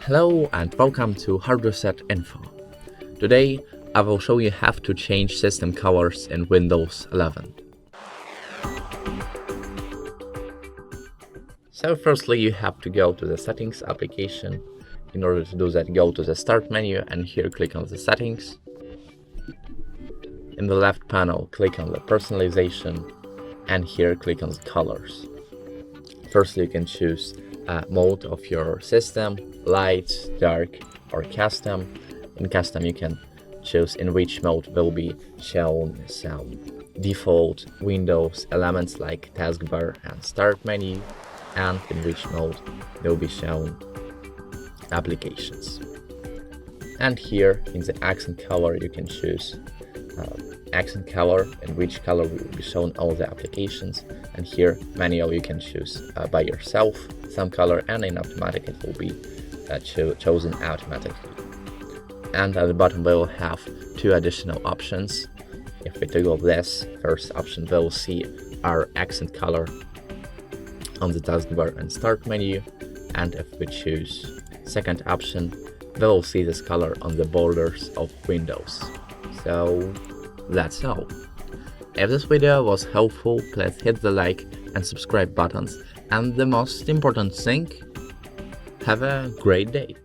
Hello and welcome to HardReset.Info. Today I will show you how to change system colors in Windows 11. So firstly you have to go to the Settings application. In order to do that, go to the Start menu and here click on the Settings. In the left panel click on the Personalization and here click on the Colors. Firstly you can choose mode of your system, light, dark or custom. In custom you can choose in which mode will be shown some default Windows elements like taskbar and start menu, and in which mode will be shown applications. And here in the accent color you can choose accent color, in which color will be shown all the applications, and here manual you can choose by yourself some color, and in automatic it will be chosen automatically. And at the bottom we will have two additional options. If we toggle this first option, we will see our accent color on the taskbar and start menu, and if we choose second option we will see this color on the borders of Windows. So that's all. If this video was helpful, please hit the like and subscribe buttons, and the most important thing, have a great day.